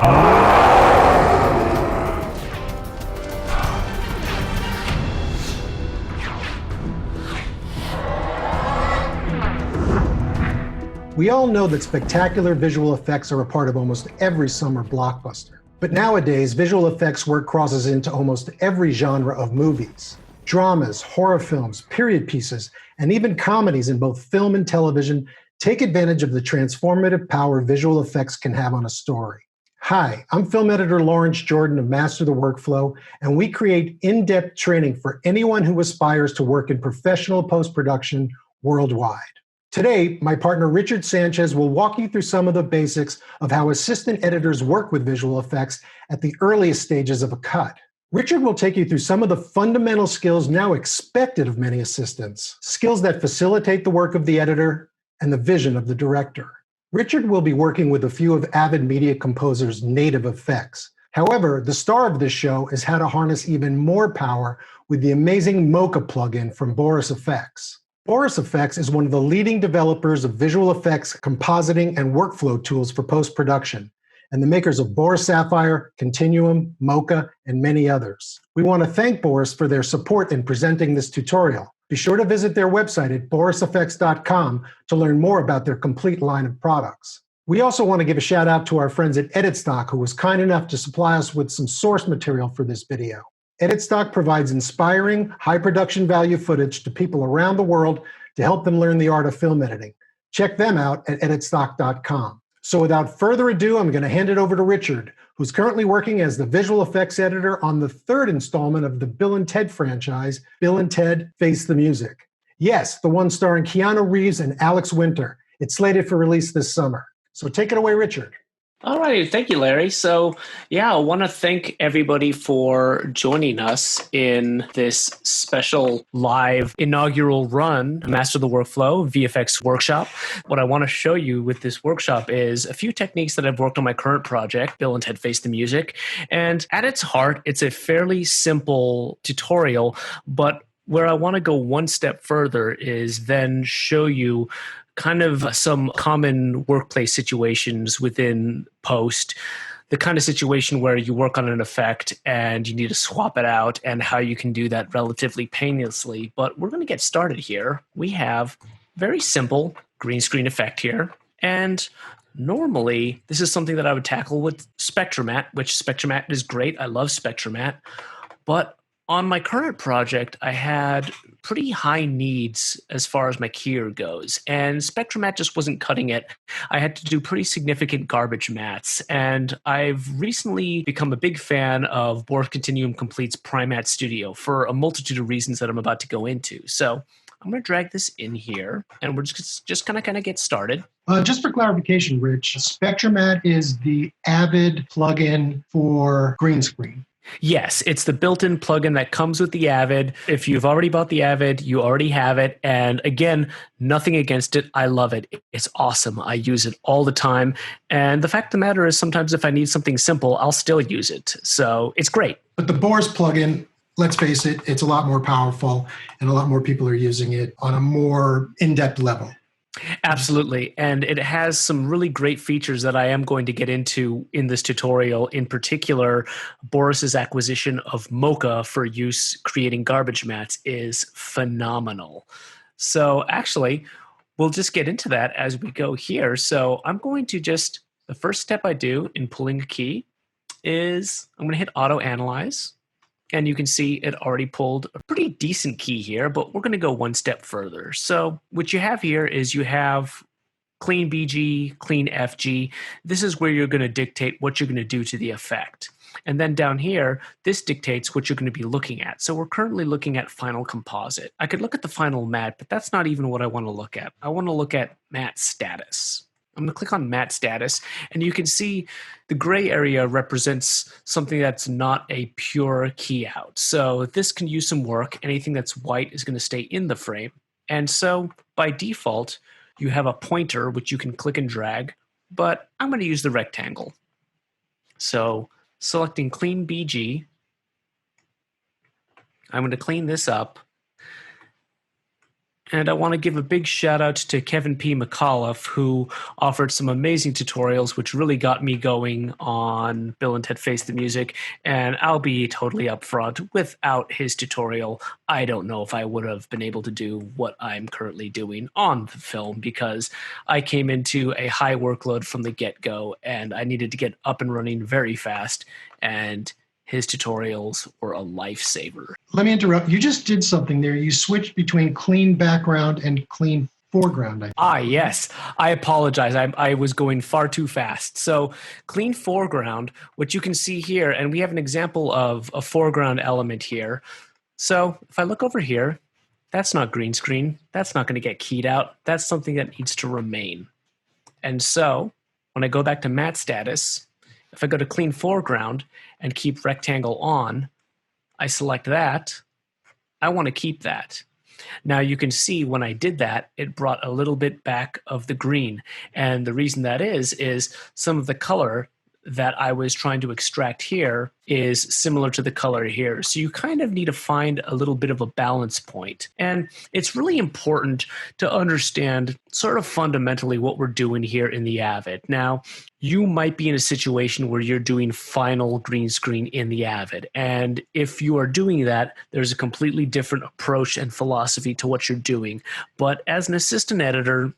We all know that spectacular visual effects are a part of almost every summer blockbuster. But nowadays, visual effects work crosses into almost every genre of movies. Dramas, horror films, period pieces, and even comedies in both film and television take advantage of the transformative power visual effects can have on a story. Hi, I'm film editor Lawrence Jordan of Master the Workflow, and we create in-depth training for anyone who aspires to work in professional post-production worldwide. Today, my partner Richard Sanchez will walk you through some of the basics of how assistant editors work with visual effects at the earliest stages of a cut. Richard will take you through some of the fundamental skills now expected of many assistants, skills that facilitate the work of the editor and the vision of the director. Richard will be working with a few of Avid Media Composer's native effects. However, the star of this show is how to harness even more power with the amazing Mocha plugin from Boris FX. Boris FX is one of the leading developers of visual effects, compositing, and workflow tools for post-production, and the makers of Boris Sapphire, Continuum, Mocha, and many others. We want to thank Boris for their support in presenting this tutorial. Be sure to visit their website at borisfx.com to learn more about their complete line of products. We also want to give a shout out to our friends at EditStock, who was kind enough to supply us with some source material for this video. EditStock provides inspiring, high production value footage to people around the world to help them learn the art of film editing. Check them out at editstock.com. So without further ado, I'm going to hand it over to Richard, who's currently working as the visual effects editor on the third installment of the Bill and Ted franchise, Bill and Ted Face the Music. Yes, the one starring Keanu Reeves and Alex Winter. It's slated for release this summer. So take it away, Richard. All right. Thank you, Larry. So, I want to thank everybody for joining us in this special live inaugural run, Master the Workflow VFX workshop. What I want to show you with this workshop is a few techniques that I've worked on my current project, Bill and Ted Face the Music. And at its heart, it's a fairly simple tutorial, but where I want to go one step further is then show you kind of some common workplace situations within post, the kind of situation where you work on an effect and you need to swap it out and how you can do that relatively painlessly. But we're going to get started here. We have very simple green screen effect here. And normally, this is something that I would tackle with Spectramatte, which Spectramatte is great. I love Spectramatte. But on my current project, I had pretty high needs as far as my keyer goes, and Spectramatte just wasn't cutting it. I had to do pretty significant garbage mats, and I've recently become a big fan of Boris Continuum Complete's Primatte Studio for a multitude of reasons that I'm about to go into. So I'm going to drag this in here, and we're just going to kind of get started. Just for clarification, Rich, Spectramatte is the Avid plugin for green screen. Yes, it's the built-in plugin that comes with the Avid. If you've already bought the Avid, you already have it. And again, nothing against it. I love it. It's awesome. I use it all the time. And the fact of the matter is sometimes if I need something simple, I'll still use it. So it's great. But the Boris plugin, let's face it, it's a lot more powerful and a lot more people are using it on a more in-depth level. Absolutely. And it has some really great features that I am going to get into in this tutorial. In particular, Boris's acquisition of Mocha for use creating garbage mats is phenomenal. So actually, we'll just get into that as we go here. So I'm going to the first step I do in pulling a key is I'm going to hit Auto Analyze. And you can see it already pulled a pretty decent key here, but we're going to go one step further. So what you have here is you have clean BG, clean FG. This is where you're going to dictate what you're going to do to the effect. And then down here, this dictates what you're going to be looking at. So we're currently looking at final composite. I could look at the final matte, but that's not even what I want to look at. I want to look at matte status. I'm going to click on matte status, and you can see the gray area represents something that's not a pure key out. So this can use some work. Anything that's white is going to stay in the frame. And so by default, you have a pointer, which you can click and drag, but I'm going to use the rectangle. So selecting clean BG, I'm going to clean this up, And I want to give a big shout out to Kevin P. McAuliffe, who offered some amazing tutorials, which really got me going on Bill and Ted Face the Music. And I'll be totally upfront, without his tutorial, I don't know if I would have been able to do what I'm currently doing on the film, because I came into a high workload from the get-go, and I needed to get up and running very fast. And his tutorials were a lifesaver. Let me interrupt. You just did something there. You switched between clean background and clean foreground. Yes. I apologize. I was going far too fast. So clean foreground, what you can see here, and we have an example of a foreground element here. So if I look over here, that's not green screen. That's not going to get keyed out. That's something that needs to remain. And so when I go back to matte status, if I go to clean foreground and keep rectangle on, I select that. I want to keep that. Now you can see when I did that, it brought a little bit back of the green. And the reason that is some of the color that I was trying to extract here is similar to the color here. So you kind of need to find a little bit of a balance point. And it's really important to understand sort of fundamentally what we're doing here in the Avid. Now, you might be in a situation where you're doing final green screen in the Avid. And if you are doing that, there's a completely different approach and philosophy to what you're doing. But as an assistant editor,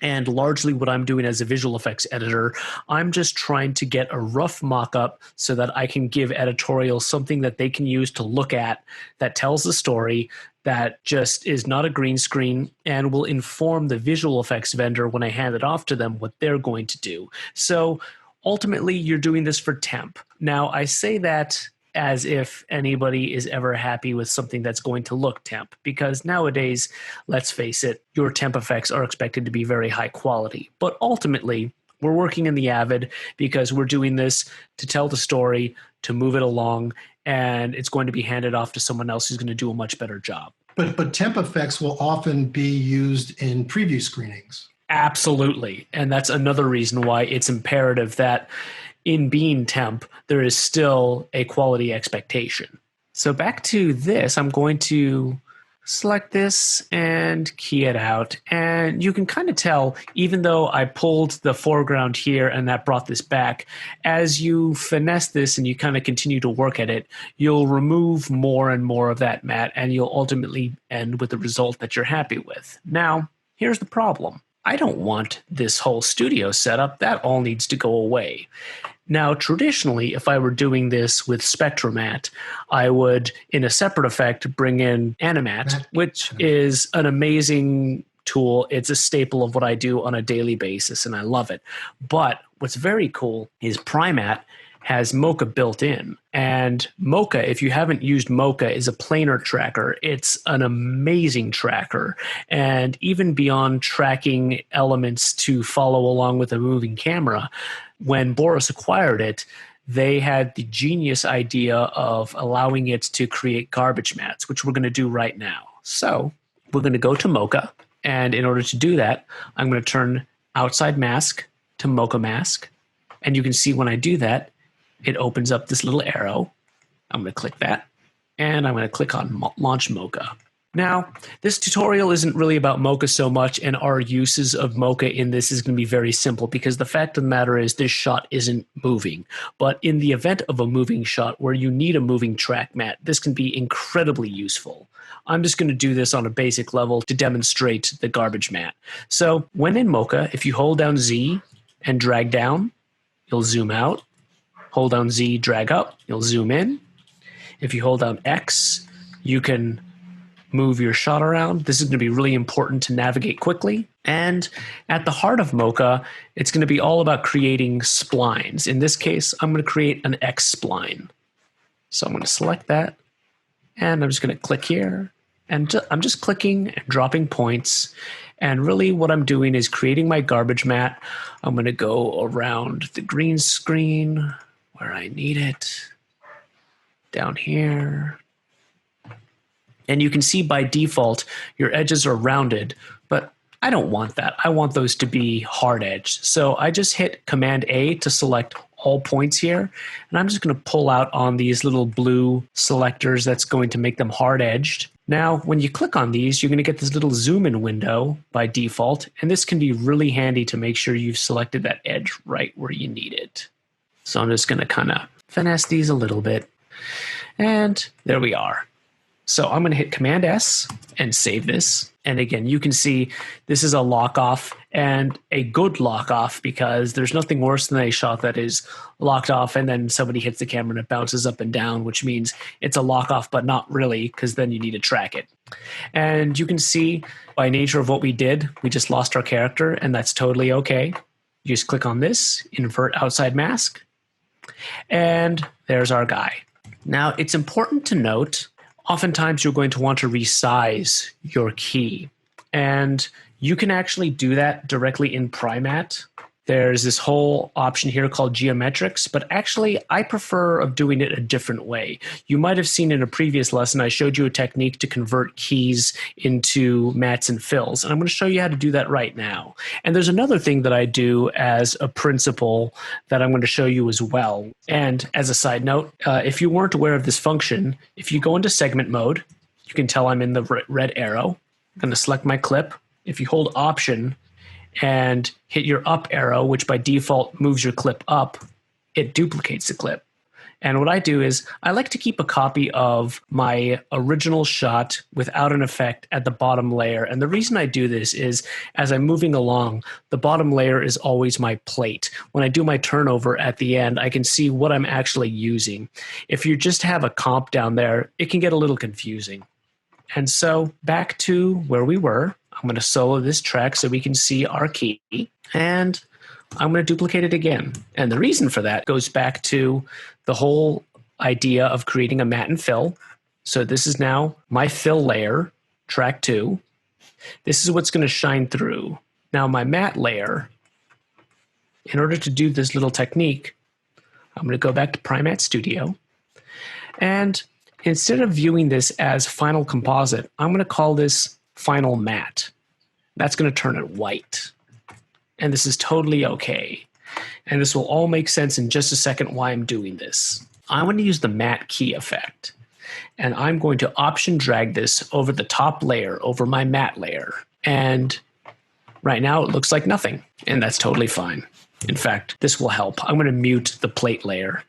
and largely what I'm doing as a visual effects editor, I'm just trying to get a rough mock-up so that I can give editorials something that they can use to look at that tells the story, that just is not a green screen, and will inform the visual effects vendor when I hand it off to them what they're going to do. So ultimately, you're doing this for temp. Now, I say that as if anybody is ever happy with something that's going to look temp, because nowadays, let's face it, your temp effects are expected to be very high quality. But ultimately, we're working in the Avid because we're doing this to tell the story, to move it along, and it's going to be handed off to someone else who's going to do a much better job. But temp effects will often be used in preview screenings. Absolutely. And that's another reason why it's imperative that in being temp, there is still a quality expectation. So back to this, I'm going to select this and key it out. And you can kind of tell, even though I pulled the foreground here and that brought this back, as you finesse this and you kind of continue to work at it, you'll remove more and more of that matte, and you'll ultimately end with the result that you're happy with. Now, here's the problem. I don't want this whole studio setup. That all needs to go away. Now, traditionally, if I were doing this with Spectramatte, I would, in a separate effect, bring in Animatte, which is an amazing tool. It's a staple of what I do on a daily basis, and I love it. But what's very cool is Primatte has Mocha built in. And Mocha, if you haven't used Mocha, is a planar tracker. It's an amazing tracker. And even beyond tracking elements to follow along with a moving camera, when Boris acquired it, they had the genius idea of allowing it to create garbage mats, which we're going to do right now. So we're going to go to Mocha. And in order to do that, I'm going to turn outside mask to Mocha mask. And you can see when I do that, it opens up this little arrow. I'm going to click that, and I'm going to click on Launch Mocha. Now, this tutorial isn't really about Mocha so much, and our uses of Mocha in this is going to be very simple, because the fact of the matter is this shot isn't moving. But in the event of a moving shot where you need a moving track matte, this can be incredibly useful. I'm just going to do this on a basic level to demonstrate the garbage matte. So when in Mocha, if you hold down Z and drag down, you'll zoom out. Hold down Z, drag up, you'll zoom in. If you hold down X, you can move your shot around. This is going to be really important to navigate quickly. And at the heart of Mocha, it's going to be all about creating splines. In this case, I'm going to create an X spline. So I'm going to select that, and I'm just going to click here. And I'm just clicking and dropping points. And really what I'm doing is creating my garbage matte. I'm going to go around the green screen where I need it, down here. And you can see by default, your edges are rounded, but I don't want that. I want those to be hard edged. So I just hit Command A to select all points here. And I'm just going to pull out on these little blue selectors that's going to make them hard edged. Now, when you click on these, you're going to get this little zoom in window by default, and this can be really handy to make sure you've selected that edge right where you need it. So I'm just going to kind of finesse these a little bit, and there we are. So I'm going to hit Command S and save this. And again, you can see this is a lock off, and a good lock off, because there's nothing worse than a shot that is locked off and then somebody hits the camera and it bounces up and down, which means it's a lock off, but not really, because then you need to track it. And you can see by nature of what we did, we just lost our character, and that's totally okay. You just click on this, invert outside mask, and there's our guy. Now, it's important to note, oftentimes you're going to want to resize your key, and you can actually do that directly in Primatte. There's this whole option here called geometrics, but actually I prefer of doing it a different way. You might have seen in a previous lesson, I showed you a technique to convert keys into mattes and fills, and I'm going to show you how to do that right now. And there's another thing that I do as a principle that I'm going to show you as well. And as a side note, if you weren't aware of this function, if you go into segment mode, you can tell I'm in the red arrow. I'm going to select my clip. If you hold Option and hit your up arrow, which by default moves your clip up, it duplicates the clip. And what I do is I like to keep a copy of my original shot without an effect at the bottom layer. And the reason I do this is as I'm moving along, the bottom layer is always my plate. When I do my turnover at the end, I can see what I'm actually using. If you just have a comp down there, it can get a little confusing. And so back to where we were. I'm going to solo this track so we can see our key, and I'm going to duplicate it again. And the reason for that goes back to the whole idea of creating a matte and fill. So this is now my fill layer, track 2. This is what's going to shine through. Now my matte layer, in order to do this little technique, I'm going to go back to Primatte Studio, and instead of viewing this as final composite, I'm going to call this final matte. That's going to turn it white. And this is totally okay. And this will all make sense in just a second why I'm doing this. I'm going to use the matte key effect. And I'm going to option drag this over the top layer, over my matte layer. And right now it looks like nothing. And that's totally fine. In fact, this will help. I'm going to mute the plate layer.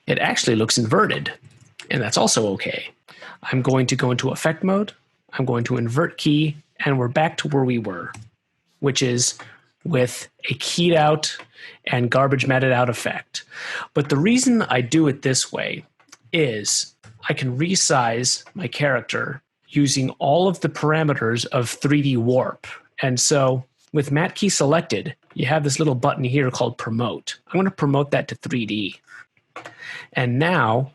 It actually looks inverted. And that's also okay. I'm going to go into effect mode, I'm going to invert key, and we're back to where we were, which is with a keyed out and garbage matted out effect. But the reason I do it this way is I can resize my character using all of the parameters of 3D warp. And so with matte key selected, you have this little button here called promote. I'm going to promote that to 3D. And now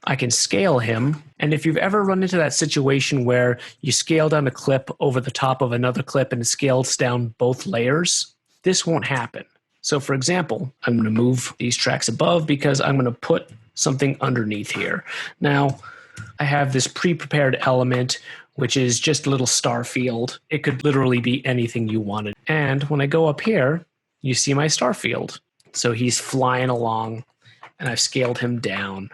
I can scale him. And if you've ever run into that situation where you scale down a clip over the top of another clip and it scales down both layers, this won't happen. So for example, I'm going to move these tracks above because I'm going to put something underneath here. Now, I have this pre-prepared element, which is just a little star field. It could literally be anything you wanted. And when I go up here, you see my star field. So he's flying along, and I've scaled him down.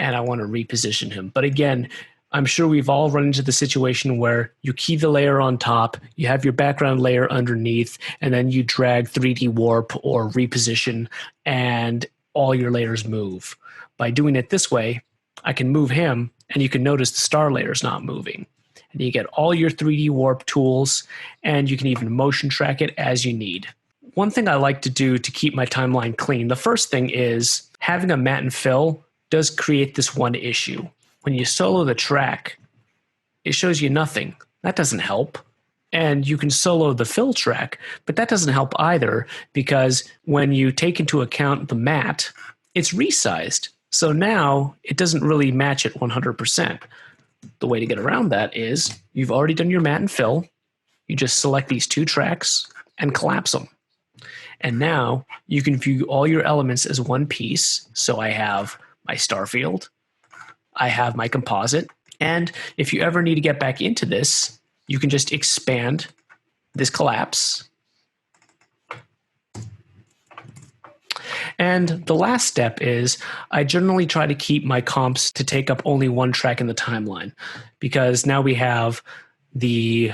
And I want to reposition him. But again, I'm sure we've all run into the situation where you key the layer on top, you have your background layer underneath, and then you drag 3D warp or reposition, and all your layers move. By doing it this way, I can move him, and you can notice the star layer is not moving. And you get all your 3D warp tools, and you can even motion track it as you need. One thing I like to do to keep my timeline clean, the first thing is having a matte and fill does create this one issue. When you solo the track, it shows you nothing. That doesn't help. And you can solo the fill track, but that doesn't help either, because when you take into account the matte, it's resized. So now it doesn't really match it 100%. The way to get around that is you've already done your matte and fill. You just select these two tracks and collapse them. And now you can view all your elements as one piece. So I have my star field, I have my composite, and if you ever need to get back into this, you can just expand this collapse. And the last step is I generally try to keep my comps to take up only one track in the timeline, because now we have the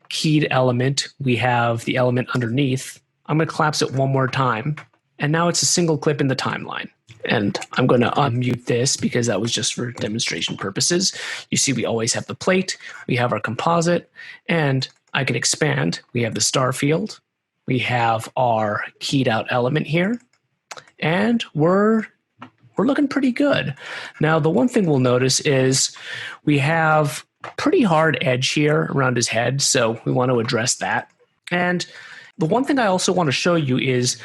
keyed element, we have the element underneath. I'm going to collapse it one more time, and now it's a single clip in the timeline. And I'm going to unmute this because that was just for demonstration purposes. You see we always have the plate, we have our composite, and I can expand. We have the star field, we have our keyed out element here, and we're looking pretty good. Now, the one thing we'll notice is we have pretty hard edge here around his head, so we want to address that. And the one thing I also want to show you is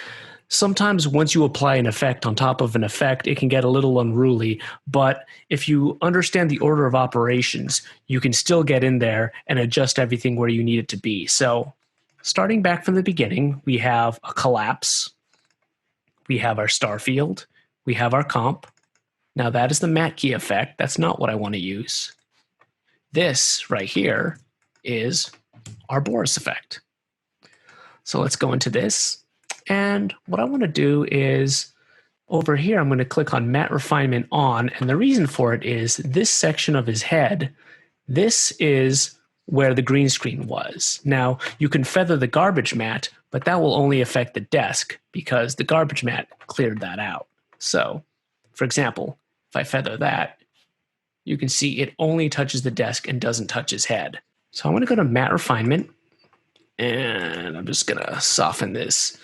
sometimes once you apply an effect on top of an effect, it can get a little unruly, but if you understand the order of operations, you can still get in there and adjust everything where you need it to be. So starting back from the beginning, we have a collapse, we have our star field, we have our comp. Now that is the matte key effect. That's not what I want to use. This right here is our Boris effect. So let's go into this. And what I want to do is over here, I'm going to click on Matte Refinement On. And the reason for it is this section of his head, this is where the green screen was. Now, you can feather the garbage matte, but that will only affect the desk because the garbage matte cleared that out. So, for example, if I feather that, you can see it only touches the desk and doesn't touch his head. So I'm going to go to Matte Refinement, and I'm just going to soften this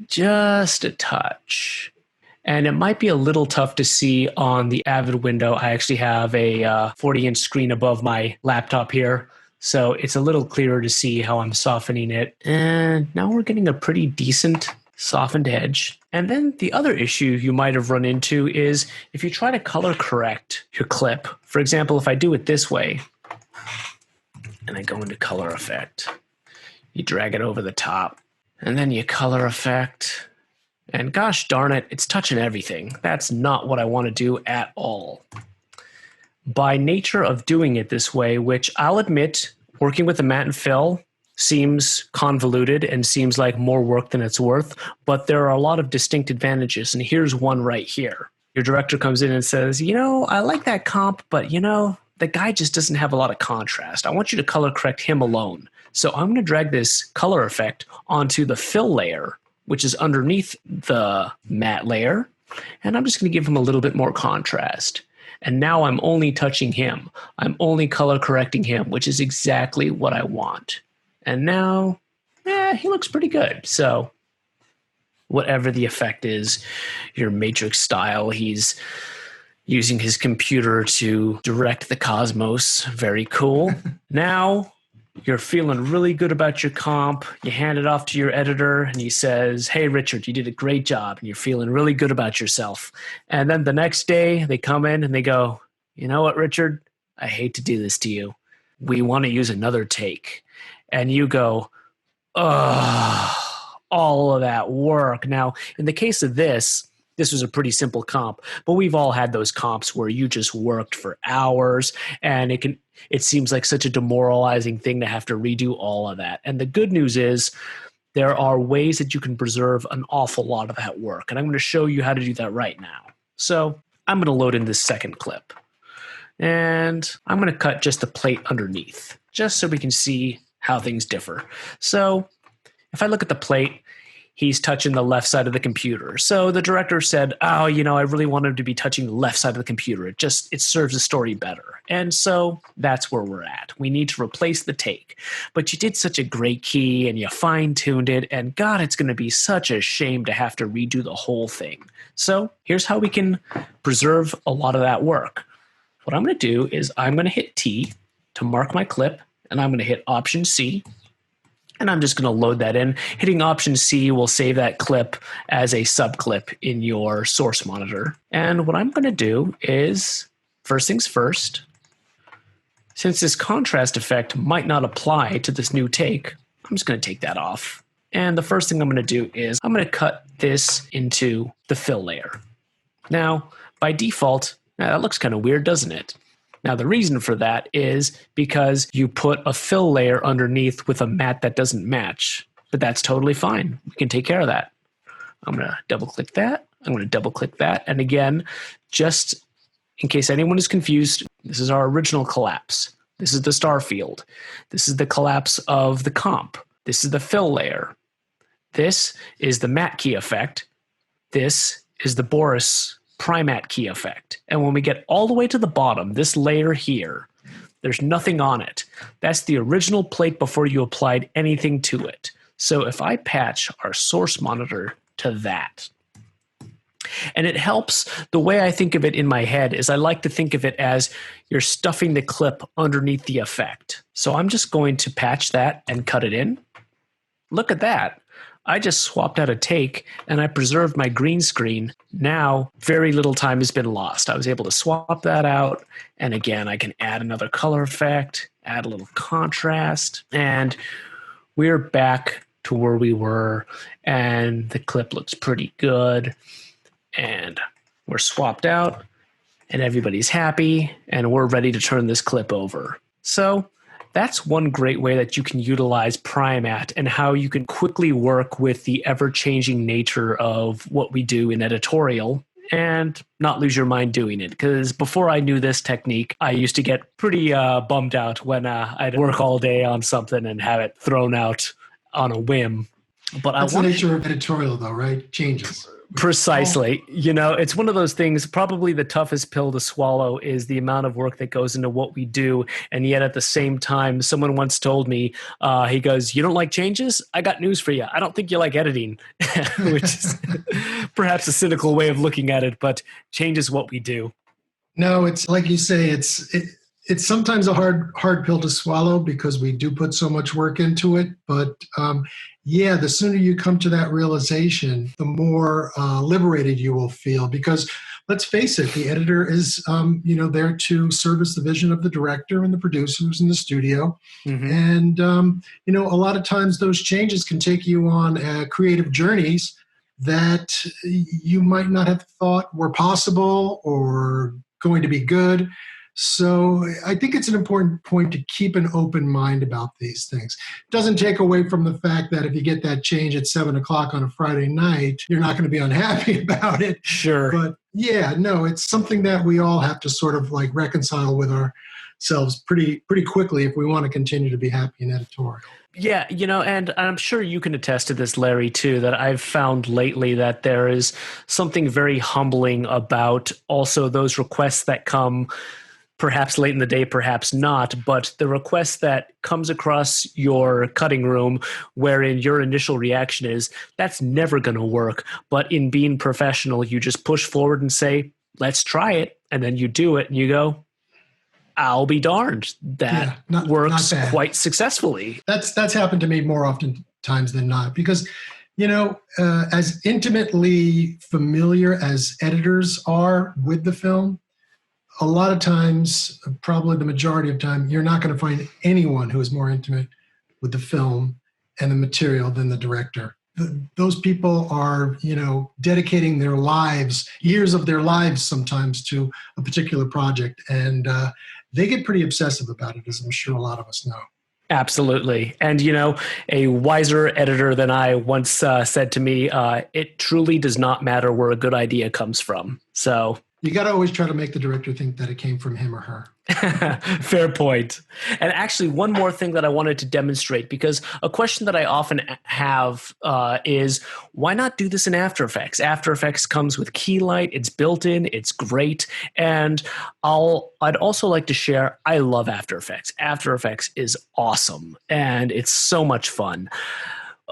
just a touch. And it might be a little tough to see on the Avid window. I actually have a 40-inch screen above my laptop here, so it's a little clearer to see how I'm softening it. And now we're getting a pretty decent softened edge. And then the other issue you might have run into is if you try to color correct your clip. For example, if I do it this way, and I go into color effect, you drag it over the top, and then you color effect, and gosh darn it, it's touching everything. That's not what I want to do at all. By nature of doing it this way, which I'll admit, working with the matte and fill seems convoluted and seems like more work than it's worth, but there are a lot of distinct advantages, and here's one right here. Your director comes in and says, you know, I like that comp, but you know, the guy just doesn't have a lot of contrast. I want you to color correct him alone. So I'm going to drag this color effect onto the fill layer, which is underneath the matte layer, and I'm just going to give him a little bit more contrast. And now I'm only touching him. I'm only color correcting him, which is exactly what I want. And now, he looks pretty good. So whatever the effect is, your matrix style, he's using his computer to direct the cosmos. Very cool. Now you're feeling really good about your comp. You hand it off to your editor and he says, hey, Richard, you did a great job. And you're feeling really good about yourself. And then the next day they come in and they go, you know what, Richard, I hate to do this to you. We want to use another take. And you go, ugh, all of that work. Now, in the case of this was a pretty simple comp, but we've all had those comps where you just worked for hours and it seems like such a demoralizing thing to have to redo all of that. And the good news is there are ways that you can preserve an awful lot of that work. And I'm going to show you how to do that right now. So I'm going to load in this second clip and I'm going to cut just the plate underneath just so we can see how things differ. So if I look at the plate, he's touching the left side of the computer. So the director said, oh, you know, I really want him to be touching the left side of the computer. It serves the story better. And so that's where we're at. We need to replace the take. But you did such a great key and you fine-tuned it. And God, it's going to be such a shame to have to redo the whole thing. So here's how we can preserve a lot of that work. What I'm going to do is I'm going to hit T to mark my clip. And I'm going to hit Option C. And I'm just going to load that in. Hitting Option C will save that clip as a subclip in your source monitor. And what I'm going to do is, first things first, since this contrast effect might not apply to this new take, I'm just going to take that off. And the first thing I'm going to do is I'm going to cut this into the fill layer. Now, by default, that looks kind of weird, doesn't it? Now, the reason for that is because you put a fill layer underneath with a matte that doesn't match, but that's totally fine. We can take care of that. I'm going to double click that. I'm going to double click that. And again, just in case anyone is confused, this is our original collapse. This is the star field. This is the collapse of the comp. This is the fill layer. This is the matte key effect. This is the Boris Primatte key effect. And when we get all the way to the bottom, this layer here, there's nothing on it. That's the original plate before you applied anything to it. So if I patch our source monitor to that, and it helps, the way I think of it in my head is I like to think of it as you're stuffing the clip underneath the effect. So I'm just going to patch that and cut it in. Look at that. I just swapped out a take and I preserved my green screen. Now, very little time has been lost. I was able to swap that out. And again, I can add another color effect, add a little contrast, and we're back to where we were. And the clip looks pretty good. And we're swapped out and everybody's happy and we're ready to turn this clip over. So that's one great way that you can utilize Primatte and how you can quickly work with the ever-changing nature of what we do in editorial and not lose your mind doing it. Because before I knew this technique, I used to get pretty bummed out when I'd work all day on something and have it thrown out on a whim. But that's the nature of editorial, though, right? Changes. Precisely. You know, it's one of those things, probably the toughest pill to swallow is the amount of work that goes into what we do. And yet at the same time, someone once told me, he goes, "You don't like changes? I got news for you. I don't think you like editing," which is perhaps a cynical way of looking at it, but change is what we do. No, it's like you say, it's sometimes a hard pill to swallow because we do put so much work into it. But yeah, the sooner you come to that realization, the more liberated you will feel. Because let's face it, the editor is there to service the vision of the director and the producers in the studio. Mm-hmm. And a lot of times those changes can take you on creative journeys that you might not have thought were possible or going to be good. So I think it's an important point to keep an open mind about these things. It doesn't take away from the fact that if you get that change at 7:00 on a Friday night, you're not going to be unhappy about it. Sure. But yeah, no, it's something that we all have to sort of like reconcile with ourselves pretty quickly if we want to continue to be happy in editorial. Yeah, and I'm sure you can attest to this, Larry, too, that I've found lately that there is something very humbling about also those requests that come perhaps late in the day, perhaps not, but the request that comes across your cutting room wherein your initial reaction is, that's never going to work. But in being professional, you just push forward and say, let's try it. And then you do it and you go, I'll be darned. That works quite successfully. That's happened to me more often times than not because, as intimately familiar as editors are with the film, a lot of times, probably the majority of time, you're not going to find anyone who is more intimate with the film and the material than the director. Those people are, dedicating their lives, years of their lives sometimes to a particular project. And they get pretty obsessive about it, as I'm sure a lot of us know. Absolutely. And, a wiser editor than I once said to me, it truly does not matter where a good idea comes from. So you got to always try to make the director think that it came from him or her. Fair point. And actually, one more thing that I wanted to demonstrate, because a question that I often have is, why not do this in After Effects? After Effects comes with Keylight. It's built in. It's great. And I'd also like to share, I love After Effects. After Effects is awesome, and it's so much fun.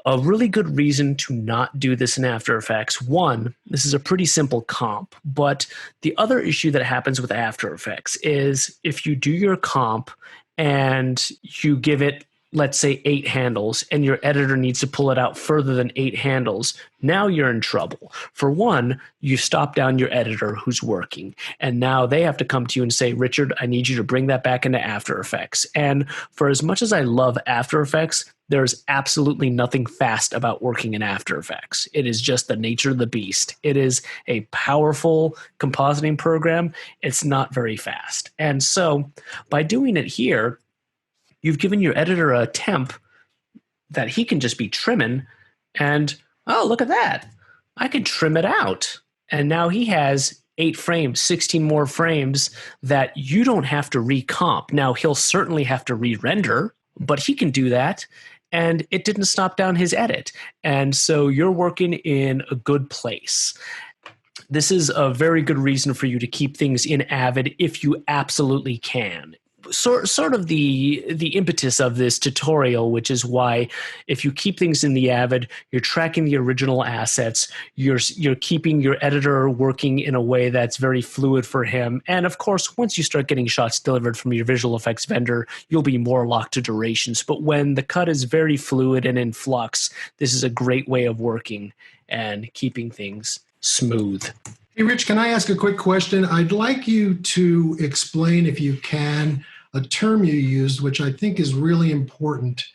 A really good reason to not do this in After Effects. One, this is a pretty simple comp, but the other issue that happens with After Effects is if you do your comp and you give it, let's say, 8 handles, and your editor needs to pull it out further than 8 handles, now you're in trouble. For one, you stop down your editor who's working, and now they have to come to you and say, Richard, I need you to bring that back into After Effects. And for as much as I love After Effects, there's absolutely nothing fast about working in After Effects. It is just the nature of the beast. It is a powerful compositing program. It's not very fast. And so by doing it here, you've given your editor a temp that he can just be trimming, and oh, look at that. I could trim it out. And now he has 8 frames, 16 more frames that you don't have to recomp. Now, he'll certainly have to re-render, but he can do that. And it didn't stop down his edit. And so you're working in a good place. This is a very good reason for you to keep things in Avid if you absolutely can. Sort of the impetus of this tutorial, which is why if you keep things in the Avid, you're tracking the original assets, you're keeping your editor working in a way that's very fluid for him. And of course, once you start getting shots delivered from your visual effects vendor, you'll be more locked to durations. But when the cut is very fluid and in flux, this is a great way of working and keeping things smooth. Hey, Rich, can I ask a quick question? I'd like you to explain, if you can, a term you used, which I think is really important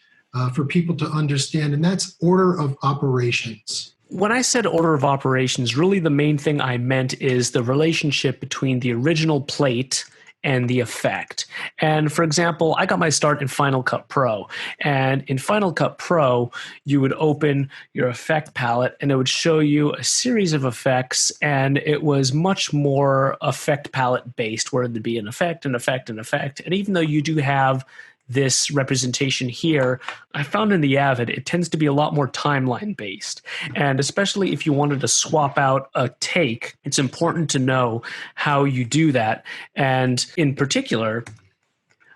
for people to understand, and that's order of operations. When I said order of operations, really the main thing I meant is the relationship between the original plate and the effect. And for example, I got my start in Final Cut Pro. And in Final Cut Pro, you would open your effect palette and it would show you a series of effects. And it was much more effect palette based, where there'd be an effect, an effect, an effect. And even though you do have this representation here, I found in the Avid, it tends to be a lot more timeline based. And especially if you wanted to swap out a take, it's important to know how you do that. And in particular,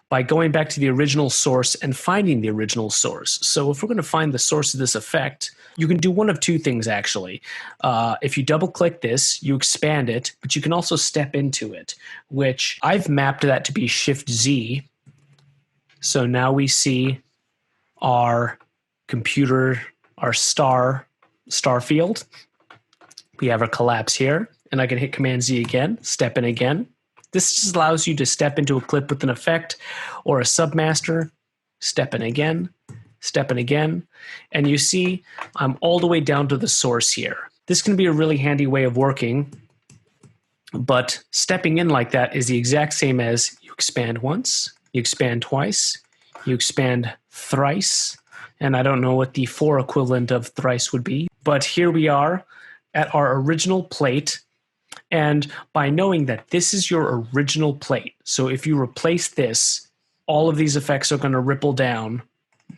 by going back to the original source and finding the original source. So if we're going to find the source of this effect, you can do one of two things actually. If you double click this, you expand it, but you can also step into it, which I've mapped that to be Shift Z. So now we see our computer, our star field. We have our collapse here, and I can hit Command Z again, step in again. This just allows you to step into a clip with an effect or a submaster, step in again, and you see I'm all the way down to the source here. This can be a really handy way of working, but stepping in like that is the exact same as you expand once, you expand twice, you expand thrice, and I don't know what the 4 equivalent of thrice would be, but here we are at our original plate, and by knowing that this is your original plate, so if you replace this, all of these effects are going to ripple down.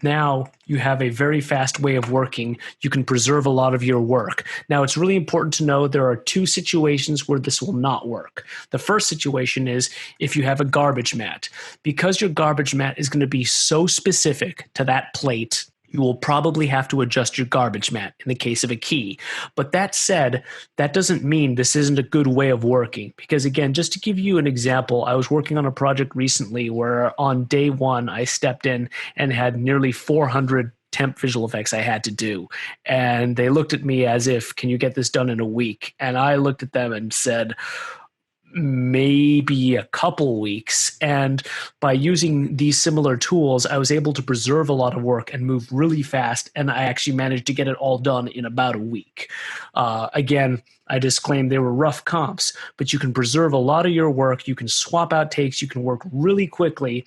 Now you have a very fast way of working. You can preserve a lot of your work. Now it's really important to know there are 2 situations where this will not work. The first situation is if you have a garbage matte. Because your garbage matte is going to be so specific to that plate, you will probably have to adjust your garbage matte in the case of a key. But that said, that doesn't mean this isn't a good way of working. Because again, just to give you an example, I was working on a project recently where on day 1, I stepped in and had nearly 400 temp visual effects I had to do. And they looked at me as if, can you get this done in a week? And I looked at them and said, maybe a couple weeks. And by using these similar tools, I was able to preserve a lot of work and move really fast. And I actually managed to get it all done in about a week. Again, I disclaim they were rough comps, but you can preserve a lot of your work. You can swap out takes. You can work really quickly.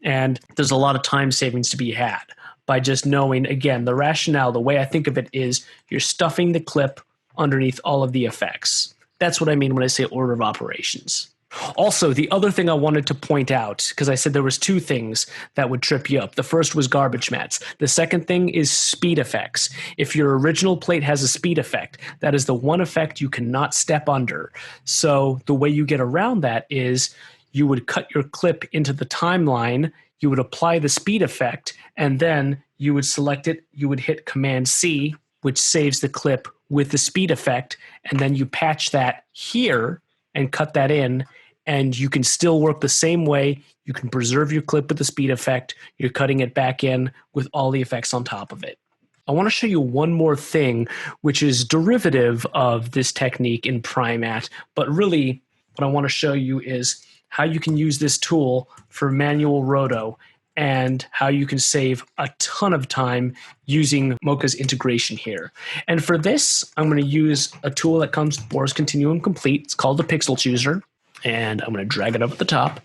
And there's a lot of time savings to be had by just knowing, again, the rationale. The way I think of it is you're stuffing the clip underneath all of the effects. That's what I mean when I say order of operations. Also, the other thing I wanted to point out, because I said there was 2 things that would trip you up. The first was garbage mattes. The second thing is speed effects. If your original plate has a speed effect, that is the one effect you cannot step under. So the way you get around that is you would cut your clip into the timeline, you would apply the speed effect, and then you would select it, you would hit Command C, which saves the clip with the speed effect, and then you patch that here and cut that in, and you can still work the same way. You can preserve your clip with the speed effect. You're cutting it back in with all the effects on top of it. I want to show you one more thing, which is derivative of this technique in Primatte, but really what I want to show you is how you can use this tool for manual roto and how you can save a ton of time using Mocha's integration here. And for this, I'm going to use a tool that comes with Boris Continuum Complete. It's called the Pixel Chooser. And I'm going to drag it up at the top.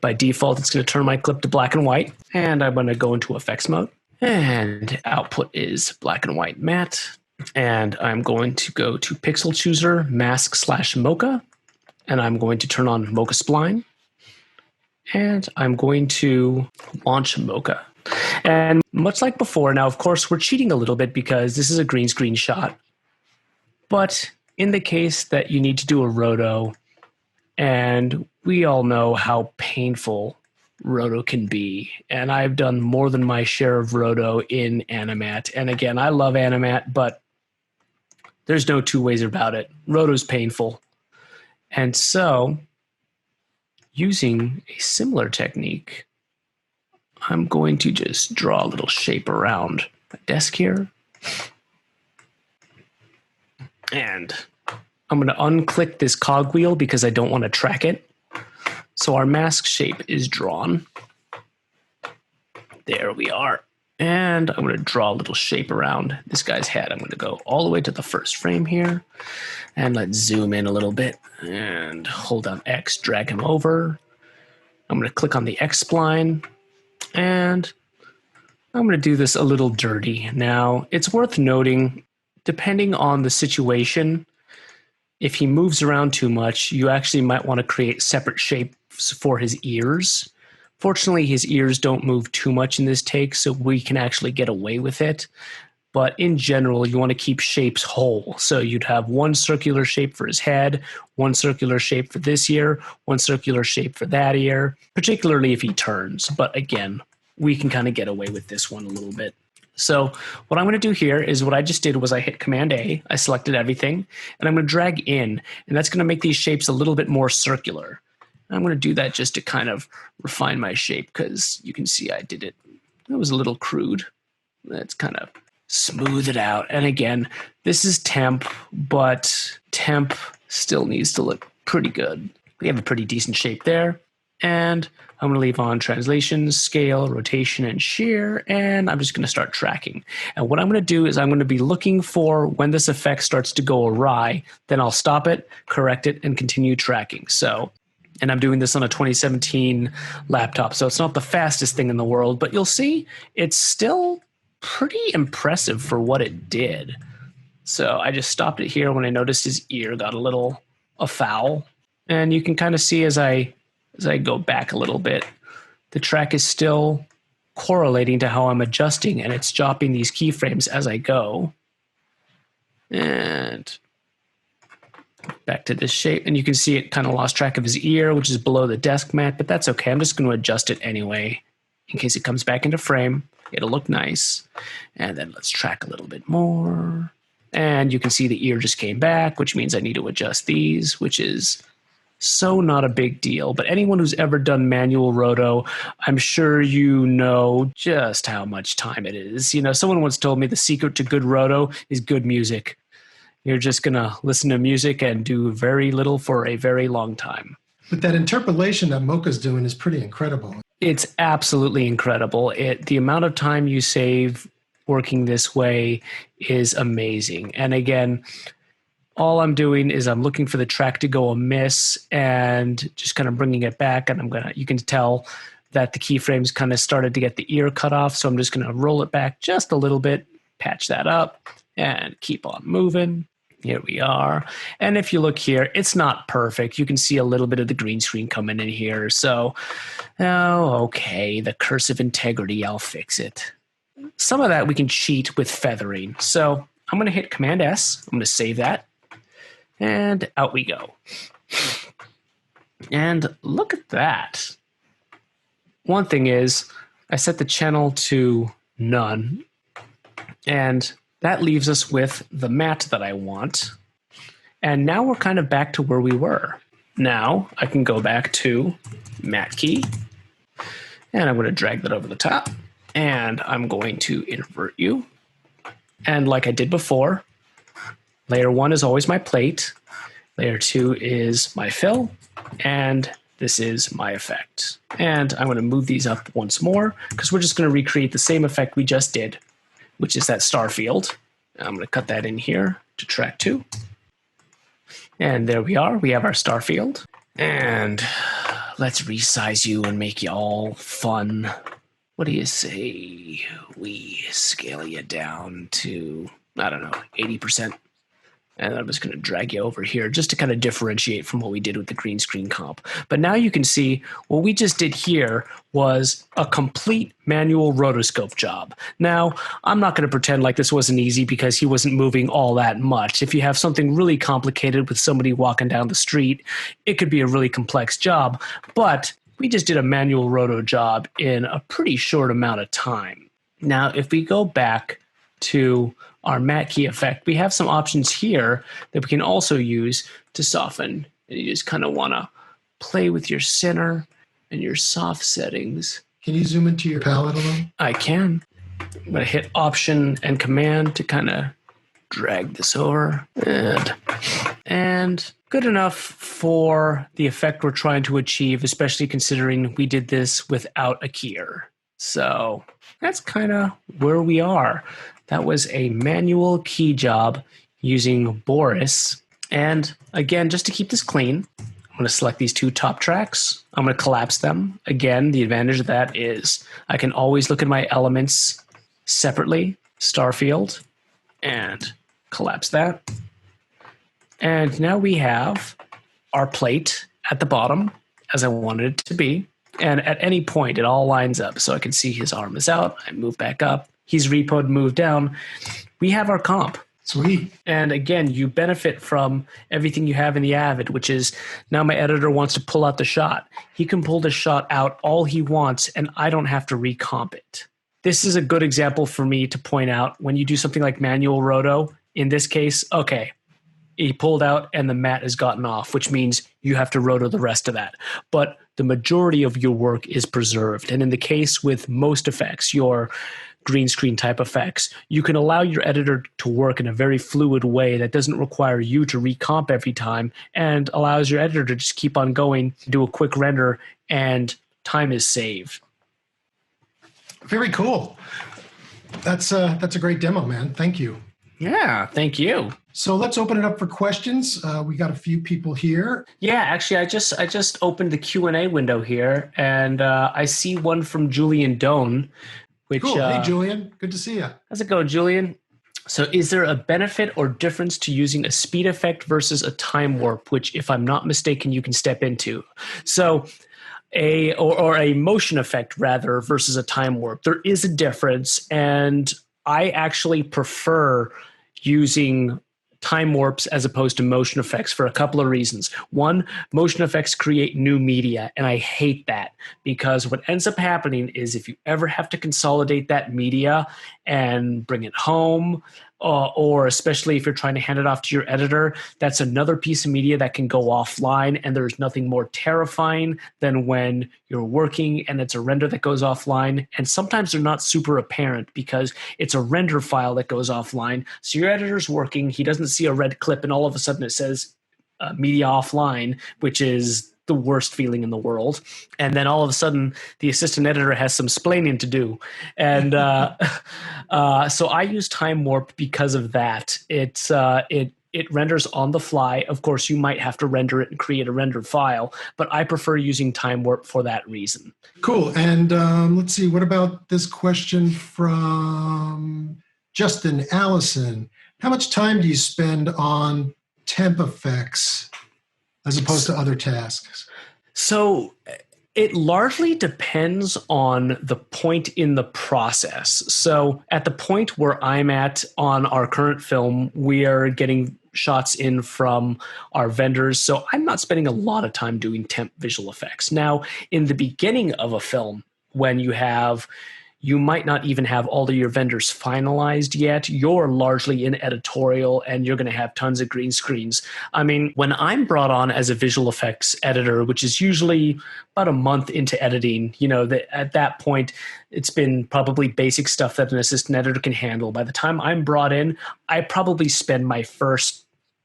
By default, it's going to turn my clip to black and white. And I'm going to go into effects mode. And output is black and white matte. And I'm going to go to Pixel Chooser, Mask/Mocha, and I'm going to turn on Mocha Spline. And I'm going to launch Mocha. And much like before, now, of course, we're cheating a little bit because this is a green screen shot. But in the case that you need to do a roto, and we all know how painful roto can be, and I've done more than my share of roto in Animatte. And again, I love Animatte, but there's no two ways about it. Roto's painful. And so, using a similar technique, I'm going to just draw a little shape around my desk here. And I'm going to unclick this cogwheel because I don't want to track it. So our mask shape is drawn. There we are. And I'm going to draw a little shape around this guy's head. I'm going to go all the way to the first frame here. And let's zoom in a little bit. And hold down X, drag him over. I'm going to click on the X spline. And I'm going to do this a little dirty. Now, it's worth noting, depending on the situation, if he moves around too much, you actually might want to create separate shapes for his ears. Fortunately, his ears don't move too much in this take, so we can actually get away with it. But in general, you want to keep shapes whole. So you'd have one circular shape for his head, one circular shape for this ear, one circular shape for that ear, particularly if he turns. But again, we can kind of get away with this one a little bit. So what I'm going to do here is what I just did was I hit Command A, I selected everything, and I'm going to drag in, and that's going to make these shapes a little bit more circular. And I'm going to do that just to kind of refine my shape because you can see I did it. It was a little crude. Let's kind of smooth it out. And again, this is Temp, but Temp still needs to look pretty good. We have a pretty decent shape there. And I'm going to leave on translation, scale, rotation, and shear, and I'm just going to start tracking. And what I'm going to do is I'm going to be looking for when this effect starts to go awry, then I'll stop it, correct it, and continue tracking. So, and I'm doing this on a 2017 laptop, so it's not the fastest thing in the world, but you'll see it's still pretty impressive for what it did. So I just stopped it here when I noticed his ear got a little afoul. And you can kind of see as I go back a little bit, the track is still correlating to how I'm adjusting, and it's dropping these keyframes as I go. And back to this shape, and you can see it kind of lost track of his ear, which is below the desk mat, but that's okay. I'm just going to adjust it anyway in case it comes back into frame. It'll look nice. And then let's track a little bit more. And you can see the ear just came back, which means I need to adjust these, which is so not a big deal. But anyone who's ever done manual roto, I'm sure you know just how much time it is. You know, someone once told me the secret to good roto is good music. You're just going to listen to music and do very little for a very long time. But that interpolation that Mocha's doing is pretty incredible. It's absolutely incredible. The amount of time you save working this way is amazing. And again, all I'm doing is I'm looking for the track to go amiss and just kind of bringing it back. And you can tell that the keyframes kind of started to get the ear cut off. So I'm just going to roll it back just a little bit, patch that up, and keep on moving. Here we are. And if you look here, it's not perfect. You can see a little bit of the green screen coming in here. So, okay, the cursive integrity, I'll fix it. Some of that we can cheat with feathering. So I'm going to hit Command S. I'm going to save that. And out we go. And look at that. One thing is, I set the channel to none. And that leaves us with the matte that I want. And now we're kind of back to where we were. Now I can go back to Matte Key. And I'm going to drag that over the top. And I'm going to invert you. And like I did before, layer 1 is always my plate. Layer 2 is my fill. And this is my effect. And I'm going to move these up once more because we're just going to recreate the same effect we just did, which is that star field. I'm going to cut that in here to track 2. And there we are. We have our star field. And let's resize you and make you all fun. What do you say we scale you down to I don't know, 80%. And I'm just going to drag you over here just to kind of differentiate from what we did with the green screen comp. But now you can see what we just did here was a complete manual rotoscope job. Now, I'm not going to pretend like this wasn't easy because he wasn't moving all that much. If you have something really complicated with somebody walking down the street, it could be a really complex job. But we just did a manual roto job in a pretty short amount of time. Now, if we go back to our matte key effect, we have some options here that we can also use to soften. And you just kind of want to play with your center and your soft settings. Can you zoom into your palette a little? I can. I'm going to hit Option and Command to kind of drag this over. And good enough for the effect we're trying to achieve, especially considering we did this without a keyer. So that's kind of where we are. That was a manual key job using Boris. And again, just to keep this clean, I'm going to select these two top tracks. I'm going to collapse them. Again, the advantage of that is I can always look at my elements separately, star field, and collapse that. And now we have our plate at the bottom as I wanted it to be. And at any point, it all lines up. So I can see his arm is out. I move back up. He's repoed, moved down. We have our comp. Sweet. And again, you benefit from everything you have in the Avid, which is now my editor wants to pull out the shot. He can pull the shot out all he wants, and I don't have to recomp it. This is a good example for me to point out when you do something like manual roto. In this case, okay, he pulled out and the matte has gotten off, which means you have to roto the rest of that. But the majority of your work is preserved. And in the case with most effects, your green screen type effects, you can allow your editor to work in a very fluid way that doesn't require you to recomp every time and allows your editor to just keep on going, do a quick render, and time is saved. Very cool. That's a great demo, man. Thank you. Yeah, thank you. So let's open it up for questions. We got a few people here. Yeah, actually, I just opened the Q&A window here, and I see one from Julian Doan. Which, cool. Hey, Julian. Good to see you. How's it going, Julian? So is there a benefit or difference to using a speed effect versus a time warp, which, if I'm not mistaken, you can step into? So a motion effect, rather, versus a time warp. There is a difference, and I actually prefer using time warps as opposed to motion effects for a couple of reasons. One, motion effects create new media, and I hate that because what ends up happening is if you ever have to consolidate that media and bring it home, or especially if you're trying to hand it off to your editor, that's another piece of media that can go offline, and there's nothing more terrifying than when you're working and it's a render that goes offline, and sometimes they're not super apparent because it's a render file that goes offline. So your editor's working, he doesn't see a red clip, and all of a sudden it says media offline, which is the worst feeling in the world. And then all of a sudden the assistant editor has some splaining to do. And so I use time warp because of that. It renders on the fly. Of course, you might have to render it and create a render file, but I prefer using time warp for that reason. Cool. And let's see, what about this question from Justin Allison? How much time do you spend on temp effects as opposed to other tasks? So it largely depends on the point in the process. So at the point where I'm at on our current film, we are getting shots in from our vendors. So I'm not spending a lot of time doing temp visual effects. Now, in the beginning of a film, when you might not even have all of your vendors finalized yet. You're largely in editorial and you're going to have tons of green screens. I mean, when I'm brought on as a visual effects editor, which is usually about a month into editing, at that point, it's been probably basic stuff that an assistant editor can handle. By the time I'm brought in, I probably spend my first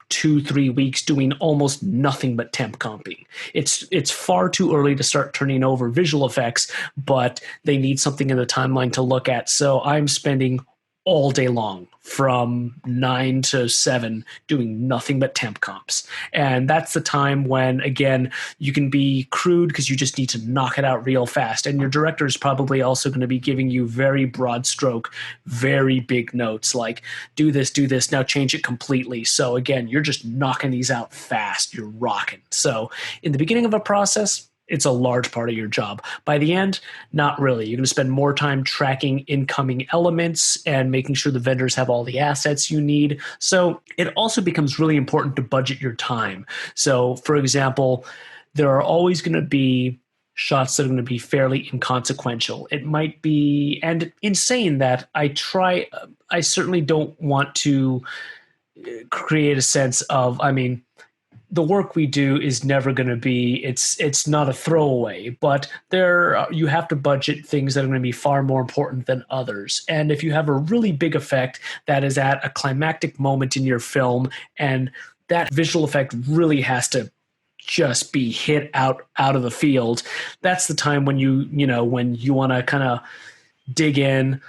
2-3 weeks doing almost nothing but temp comping. It's far too early to start turning over visual effects, but they need something in the timeline to look at. So I'm spending all day long from 9 to 7 doing nothing but temp comps. And that's the time when, again, you can be crude because you just need to knock it out real fast. And your director is probably also going to be giving you very broad stroke, very big notes like do this, now change it completely. So again, you're just knocking these out fast. You're rocking. So in the beginning of a process, it's a large part of your job. By the end, not really. You're going to spend more time tracking incoming elements and making sure the vendors have all the assets you need. So it also becomes really important to budget your time. So, for example, there are always going to be shots that are going to be fairly inconsequential. It might be, and in saying that, I certainly don't want to create a sense of, the work we do is never going to be, it's not a throwaway, but you have to budget things that are going to be far more important than others. And if you have a really big effect that is at a climactic moment in your film, and that visual effect really has to just be hit out of the field, that's the time when you want to kind of dig in,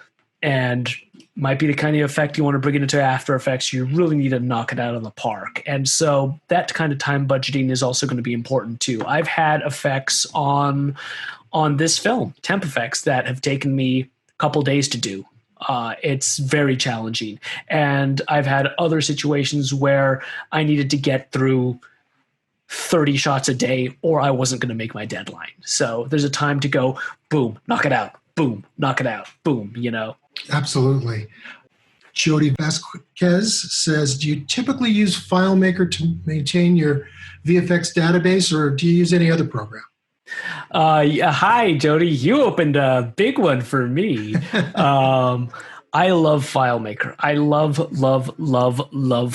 and might be the kind of effect you want to bring it into After Effects. You really need to knock it out of the park. And so that kind of time budgeting is also going to be important too. I've had effects on this film, temp effects, that have taken me a couple days to do. It's very challenging. And I've had other situations where I needed to get through 30 shots a day or I wasn't going to make my deadline. So there's a time to go, boom, knock it out, boom, knock it out, boom, Absolutely. Jody Vasquez says, do you typically use FileMaker to maintain your VFX database, or do you use any other program? Yeah, hi, Jody. You opened a big one for me. I love FileMaker. I love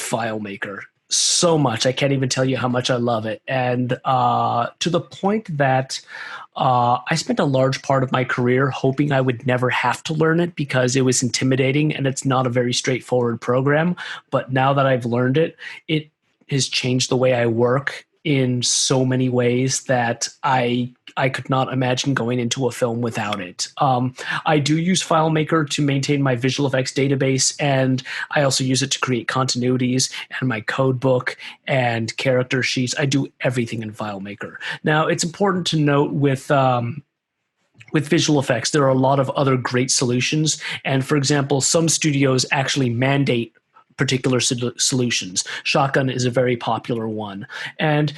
FileMaker so much. I can't even tell you how much I love it. And to the point that I spent a large part of my career hoping I would never have to learn it because it was intimidating and it's not a very straightforward program. But now that I've learned it, it has changed the way I work in so many ways that I could not imagine going into a film without it. I do use FileMaker to maintain my visual effects database, and I also use it to create continuities and my code book and character sheets. I do everything in FileMaker. Now, it's important to note with visual effects, there are a lot of other great solutions. And for example, some studios actually mandate particular solutions. Shotgun is a very popular one. And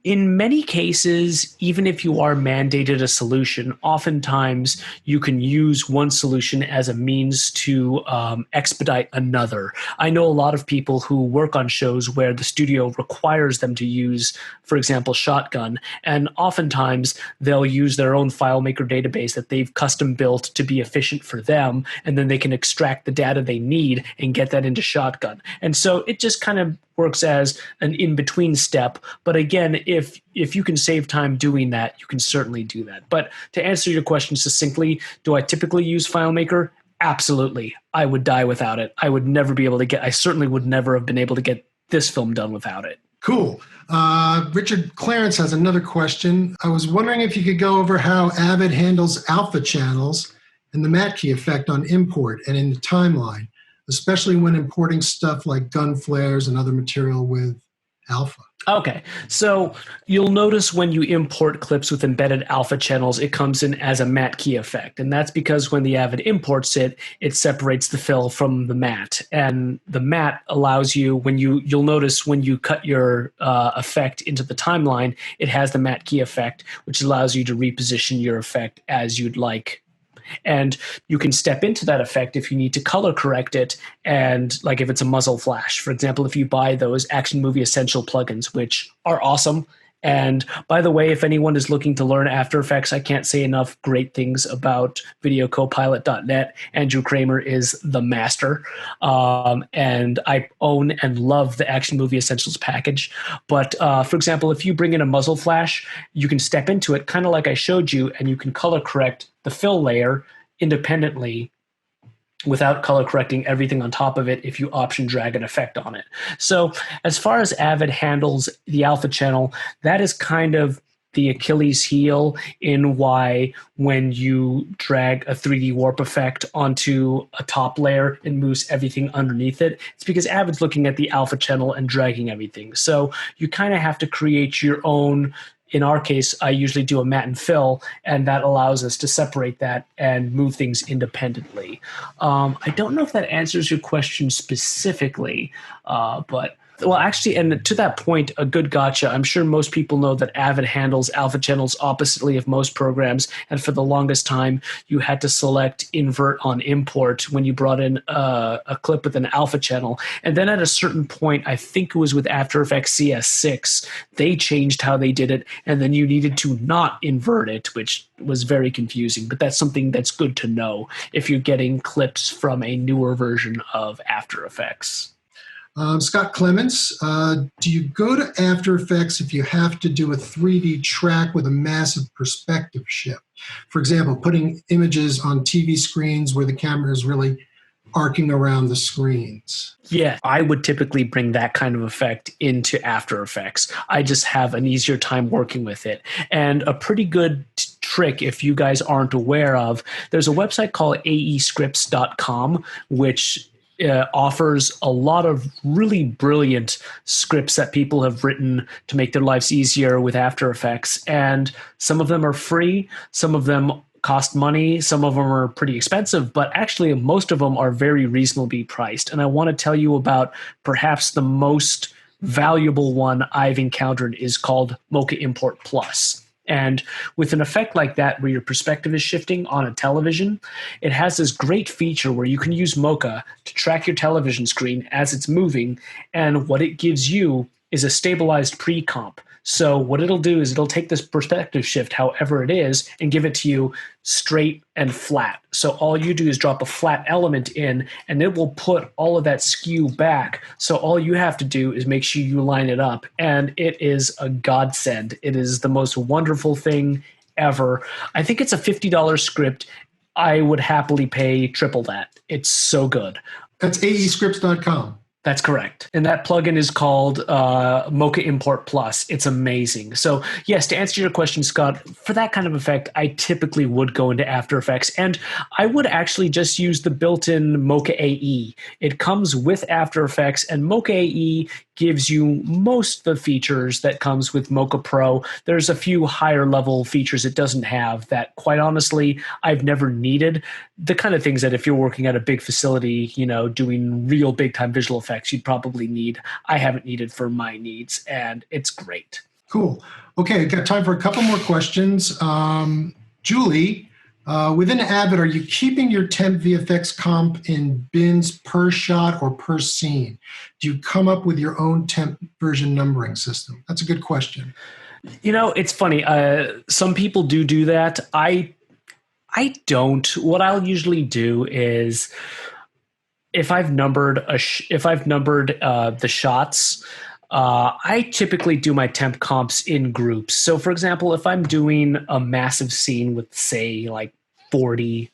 in many cases, even if you are mandated a solution, oftentimes you can use one solution as a means to expedite another. I know a lot of people who work on shows where the studio requires them to use, for example, Shotgun, and oftentimes they'll use their own FileMaker database that they've custom built to be efficient for them, and then they can extract the data they need and get that into Shotgun. And so it just kind of works as an in-between step. But again, if you can save time doing that, you can certainly do that. But to answer your question succinctly, do I typically use FileMaker? Absolutely. I would die without it. I certainly would never have been able to get this film done without it. Cool. Richard Clarence has another question. I was wondering if you could go over how Avid handles alpha channels and the Matte Key effect on import and in the timeline, especially when importing stuff like gun flares and other material with alpha. Okay, so you'll notice when you import clips with embedded alpha channels, it comes in as a matte key effect. And that's because when the Avid imports it, it separates the fill from the matte. And the matte allows you, you'll notice when you cut your effect into the timeline, it has the matte key effect, which allows you to reposition your effect as you'd like. And you can step into that effect if you need to color correct it. And like if it's a muzzle flash, for example, if you buy those Action Movie Essential plugins, which are awesome. And by the way, if anyone is looking to learn After Effects, I can't say enough great things about videocopilot.net. Andrew Kramer is the master. And I own and love the Action Movie Essentials package. But for example, if you bring in a muzzle flash, you can step into it kind of like I showed you, and you can color correct the fill layer independently without color correcting everything on top of it if you option drag an effect on it. So as far as Avid handles the alpha channel, that is kind of the Achilles heel in why when you drag a 3D warp effect onto a top layer, it moves everything underneath it. It's because Avid's looking at the alpha channel and dragging everything. So you kind of have to create your own. In our case, I usually do a matte and fill, and that allows us to separate that and move things independently. I don't know if that answers your question specifically, but well, actually, and to that point, a good gotcha. I'm sure most people know that Avid handles alpha channels oppositely of most programs, and for the longest time, you had to select invert on import when you brought in a clip with an alpha channel. And then at a certain point, I think it was with After Effects CS6, they changed how they did it, and then you needed to not invert it, which was very confusing. But that's something that's good to know if you're getting clips from a newer version of After Effects. Scott Clements, do you go to After Effects if you have to do a 3D track with a massive perspective shift? For example, putting images on TV screens where the camera is really arcing around the screens. Yeah, I would typically bring that kind of effect into After Effects. I just have an easier time working with it. And a pretty good trick, if you guys aren't aware of, there's a website called aescripts.com, which offers a lot of really brilliant scripts that people have written to make their lives easier with After Effects. And some of them are free, some of them cost money, some of them are pretty expensive, but actually most of them are very reasonably priced. And I want to tell you about perhaps the most valuable one I've encountered is called Mocha Import Plus. And with an effect like that, where your perspective is shifting on a television, it has this great feature where you can use Mocha to track your television screen as it's moving. And what it gives you is a stabilized pre-comp. So what it'll do is it'll take this perspective shift, however it is, and give it to you straight and flat. So all you do is drop a flat element in, and it will put all of that skew back. So all you have to do is make sure you line it up, and it is a godsend. It is the most wonderful thing ever. I think it's a $50 script. I would happily pay triple that. It's so good. That's aescripts.com. That's correct. And that plugin is called Mocha Import Plus. It's amazing. So yes, to answer your question, Scott, for that kind of effect, I typically would go into After Effects. And I would actually just use the built-in Mocha AE. It comes with After Effects, and Mocha AE gives you most of the features that comes with Mocha Pro. There's a few higher level features it doesn't have that, quite honestly, I've never needed. The kind of things that if you're working at a big facility, you know, doing real big time visual effects, you'd probably need. I haven't needed for my needs, and it's great. Cool. Okay, got time for a couple more questions. Julie, within Avid, are you keeping your temp VFX comp in bins per shot or per scene? Do you come up with your own temp version numbering system? That's a good question. You know, it's funny. Some people do that. I don't. What I'll usually do is, if I've numbered the shots, I typically do my temp comps in groups. So, for example, if I'm doing a massive scene with, say, like 40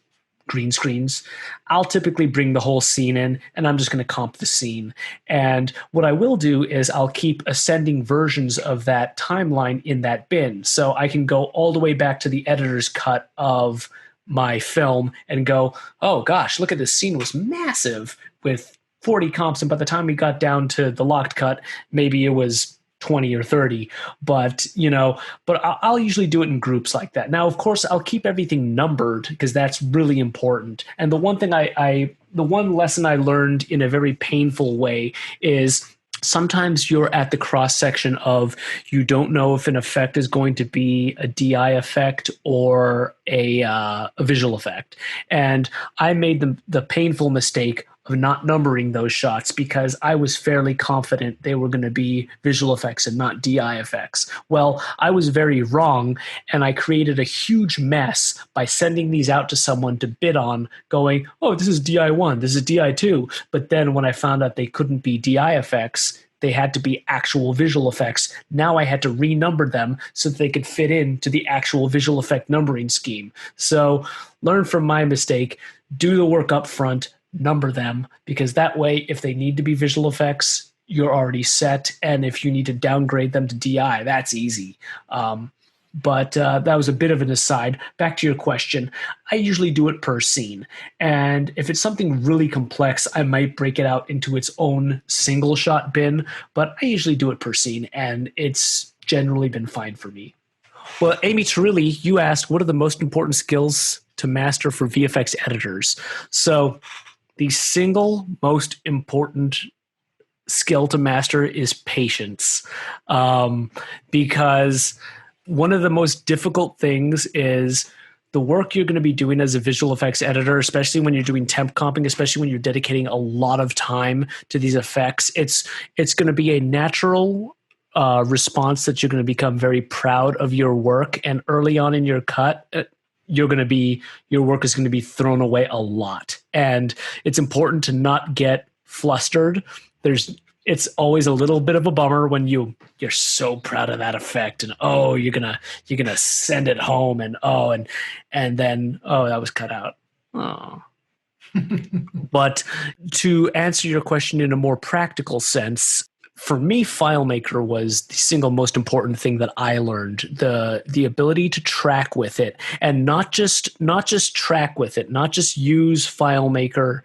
green screens, I'll typically bring the whole scene in, and I'm just going to comp the scene. And what I will do is I'll keep ascending versions of that timeline in that bin. So I can go all the way back to the editor's cut of my film and go, oh gosh, look at this scene was massive with 40 comps. And by the time we got down to the locked cut, maybe it was 20 or 30, but I'll usually do it in groups like that. Now, of course, I'll keep everything numbered because that's really important. And the one thing the one lesson I learned in a very painful way is sometimes you're at the cross section of, you don't know if an effect is going to be a DI effect or a visual effect. And I made the painful mistake of not numbering those shots because I was fairly confident they were going to be visual effects and not DI effects. Well, I was very wrong, and I created a huge mess by sending these out to someone to bid on, going, oh, this is DI1, this is DI2. But then when I found out they couldn't be DI effects, they had to be actual visual effects. Now I had to renumber them so that they could fit into the actual visual effect numbering scheme. So learn from my mistake, do the work up front, number them, because that way, if they need to be visual effects, you're already set. And if you need to downgrade them to DI, that's easy. But that was a bit of an aside. Back to your question. I usually do it per scene. And if it's something really complex, I might break it out into its own single shot bin. But I usually do it per scene, and it's generally been fine for me. Well, Amy Terilli, you asked, what are the most important skills to master for VFX editors? So the single most important skill to master is patience, because one of the most difficult things is the work you're going to be doing as a visual effects editor, especially when you're doing temp comping, especially when you're dedicating a lot of time to these effects. It's going to be a natural response that you're going to become very proud of your work, and early on in your cut, your work is going to be thrown away a lot, and it's important to not get flustered. It's always a little bit of a bummer when you're so proud of that effect, and you're gonna send it home, and then that was cut out. Oh. But to answer your question in a more practical sense, for me, FileMaker was the single most important thing that I learned. The ability to track with it, and not just track with it, not just use FileMaker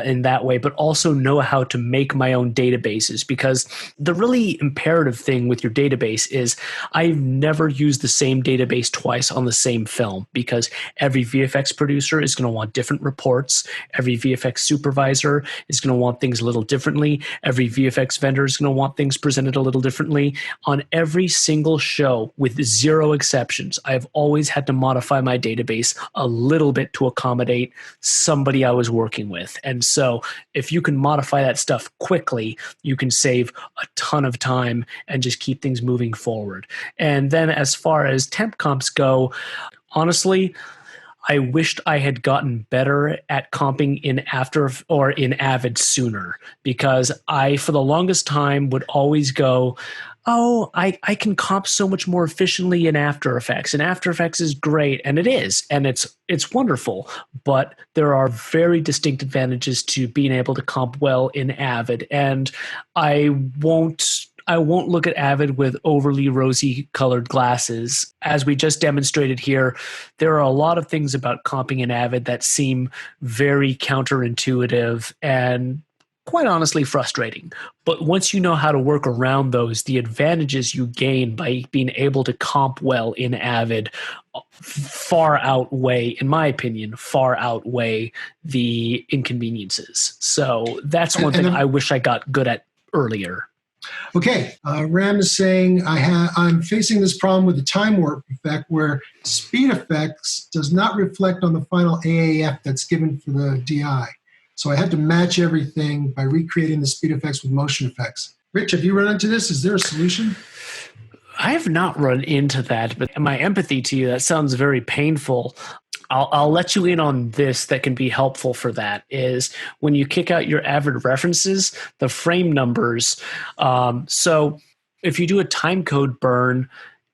in that way, but also know how to make my own databases. Because the really imperative thing with your database is I've never used the same database twice on the same film, because every VFX producer is going to want different reports. Every VFX supervisor is going to want things a little differently. Every VFX vendor is going to want things presented a little differently. On every single show, with zero exceptions, I've always had to modify my database a little bit to accommodate somebody I was working with. And so if you can modify that stuff quickly, you can save a ton of time and just keep things moving forward. And then as far as temp comps go, honestly, I wished I had gotten better at comping in Avid sooner, because I, for the longest time, would always go, I can comp so much more efficiently in After Effects, and After Effects is great, and it is, and it's wonderful, but there are very distinct advantages to being able to comp well in Avid, and I won't look at Avid with overly rosy colored glasses. As we just demonstrated here, there are a lot of things about comping in Avid that seem very counterintuitive and quite honestly frustrating. But once you know how to work around those, the advantages you gain by being able to comp well in Avid far outweigh the inconveniences. So that's one thing I wish I got good at earlier. Okay, Ram is saying, I'm facing this problem with the time warp effect where speed effects does not reflect on the final AAF that's given for the DI. So I had to match everything by recreating the speed effects with motion effects. Rich, have you run into this? Is there a solution? I have not run into that, but my empathy to you, that sounds very painful. I'll let you in on this that can be helpful for that, is when you kick out your Avid references, the frame numbers. So if you do a time code burn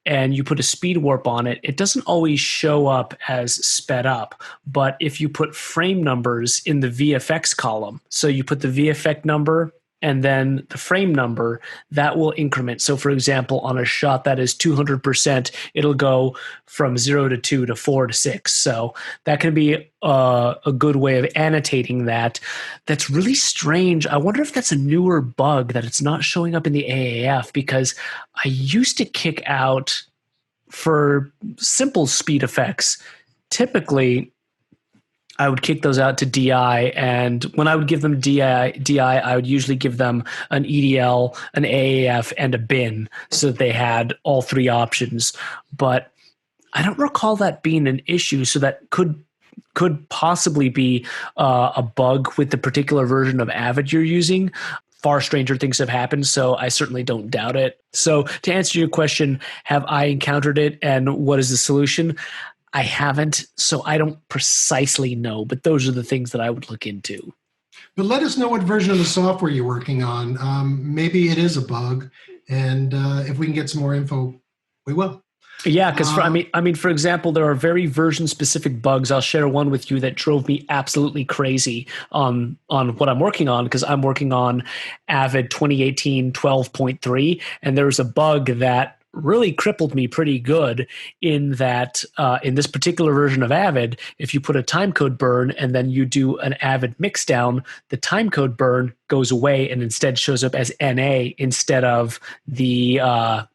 and you put a speed warp on it, it doesn't always show up as sped up. But if you put frame numbers in the VFX column, so you put the VFX number and then the frame number, that will increment. So for example, on a shot that is 200%, it'll go from 0 to 2 to 4 to 6. So that can be a good way of annotating that. That's really strange. I wonder if that's a newer bug that it's not showing up in the AAF, because I used to kick out for simple speed effects. Typically, I would kick those out to DI, and when I would give them DI, I would usually give them an EDL, an AAF, and a bin, so that they had all three options. But I don't recall that being an issue, so that could possibly be a bug with the particular version of Avid you're using. Far stranger things have happened, so I certainly don't doubt it. So to answer your question, have I encountered it, and what is the solution? I haven't, so I don't precisely know, but those are the things that I would look into. But let us know what version of the software you're working on. Maybe it is a bug, and if we can get some more info, we will. Yeah, because for example, there are very version-specific bugs. I'll share one with you that drove me absolutely crazy on what I'm working on, because I'm working on Avid 2018 12.3, and there was a bug that really crippled me pretty good in that in this particular version of Avid, if you put a timecode burn and then you do an Avid mixdown, the timecode burn goes away and instead shows up as NA instead of the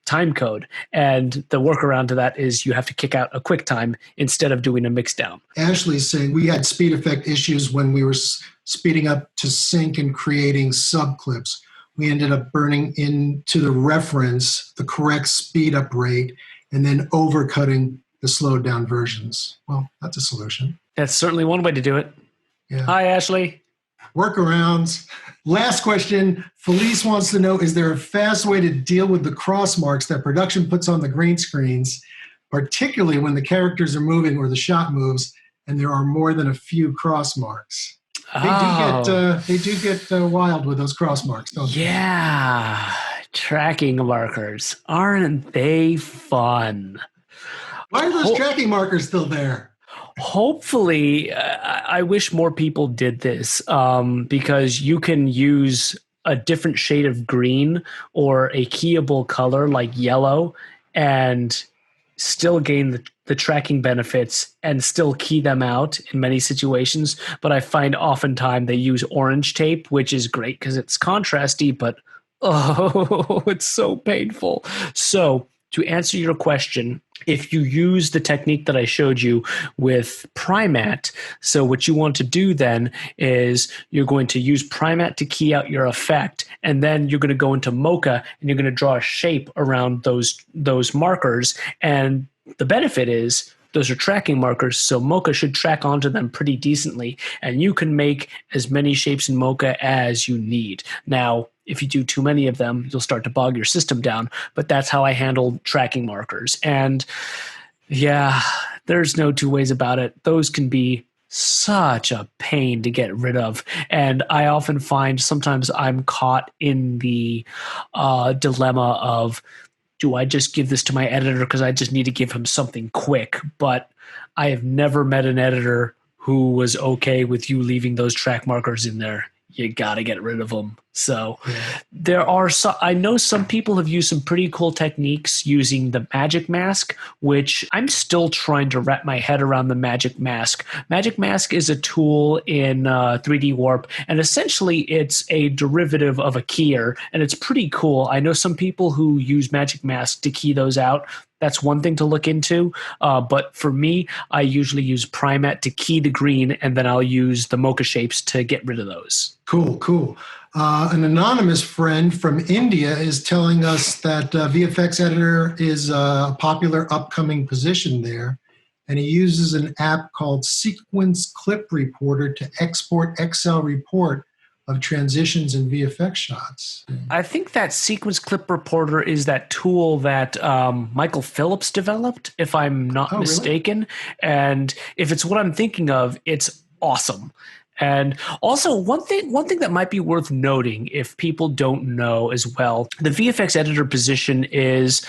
timecode. And the workaround to that is you have to kick out a QuickTime instead of doing a mixdown. Ashley's saying we had speed effect issues when we were speeding up to sync and creating subclips. We ended up burning into the reference the correct speed up rate and then overcutting the slowed down versions. Well, that's a solution. That's certainly one way to do it. Yeah. Hi, Ashley. Workarounds. Last question. Felice wants to know, is there a fast way to deal with the cross marks that production puts on the green screens, particularly when the characters are moving or the shot moves and there are more than a few cross marks? They do get wild with those cross marks, don't they? Yeah. Tracking markers. Aren't they fun? Why are those tracking markers still there? Hopefully, I wish more people did this because you can use a different shade of green or a keyable color like yellow and still gain the tracking benefits and still key them out in many situations. But I find oftentimes they use orange tape, which is great because it's contrasty, but it's so painful. So to answer your question, if you use the technique that I showed you with Primatte, so what you want to do then is you're going to use Primatte to key out your effect, and then you're going to go into Mocha and you're going to draw a shape around those markers. And the benefit is those are tracking markers, so Mocha should track onto them pretty decently, and you can make as many shapes in Mocha as you need. Now, if you do too many of them, you'll start to bog your system down, but that's how I handle tracking markers. And yeah, there's no two ways about it. Those can be such a pain to get rid of. And I often find sometimes I'm caught in the dilemma of, do I just give this to my editor because I just need to give him something quick? But I have never met an editor who was okay with you leaving those track markers in there. You got to get rid of them. So there are I know some people have used some pretty cool techniques using the Magic Mask, which I'm still trying to wrap my head around the Magic Mask. Magic Mask is a tool in 3D Warp, and essentially it's a derivative of a keyer, and it's pretty cool. I know some people who use Magic Mask to key those out. That's one thing to look into. But for me, I usually use Primatte to key the green, and then I'll use the Mocha shapes to get rid of those. Cool. An anonymous friend from India is telling us that VFX Editor is a popular upcoming position there, and he uses an app called Sequence Clip Reporter to export Excel report of transitions in VFX shots. I think that Sequence Clip Reporter is that tool that Michael Phillips developed, if I'm not mistaken. Really? And if it's what I'm thinking of, it's awesome. And also one thing that might be worth noting if people don't know as well, the VFX editor position is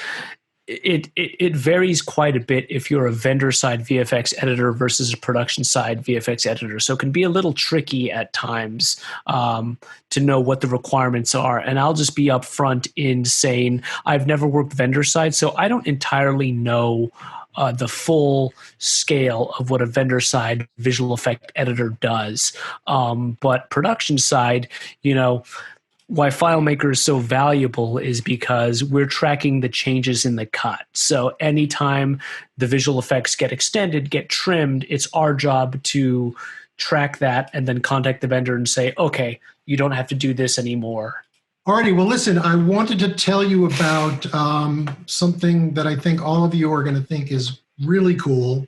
it varies quite a bit if you're a vendor side VFX editor versus a production side VFX editor. So it can be a little tricky at times to know what the requirements are. And I'll just be upfront in saying I've never worked vendor side, so I don't entirely know the full scale of what a vendor side visual effect editor does. But production side, why FileMaker is so valuable is because we're tracking the changes in the cut. So anytime the visual effects get extended, get trimmed, it's our job to track that and then contact the vendor and say, okay, you don't have to do this anymore. Alrighty, well, listen, I wanted to tell you about something that I think all of you are going to think is really cool.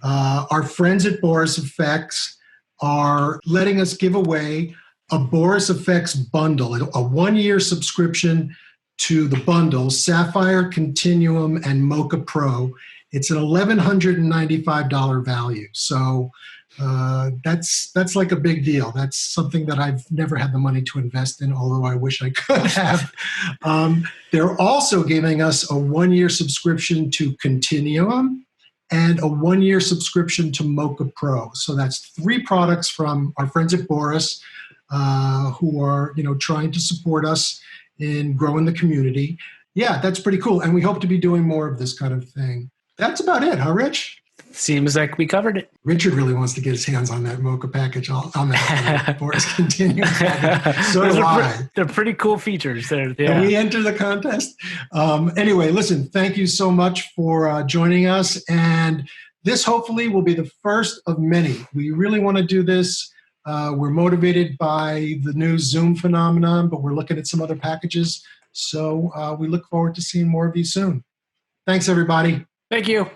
Our friends at Boris FX are letting us give away a Boris FX bundle, a 1-year subscription to the bundle, Sapphire, Continuum, and Mocha Pro. It's an $1,195 value. So that's like a big deal. That's something that I've never had the money to invest in, although I wish I could have. They're also giving us a 1-year subscription to Continuum and a 1-year subscription to Mocha Pro. So that's 3 products from our friends at Boris who are trying to support us in growing the community. Yeah, that's pretty cool. And we hope to be doing more of this kind of thing. That's about it, huh, Rich? Seems like we covered it. Richard really wants to get his hands on that Mocha package, on that Boris Continuum package. So do I. They're pretty cool features. Can we enter the contest? Anyway, listen, thank you so much for joining us. And this hopefully will be the first of many. We really want to do this. We're motivated by the new Zoom phenomenon, but we're looking at some other packages. So we look forward to seeing more of you soon. Thanks, everybody. Thank you.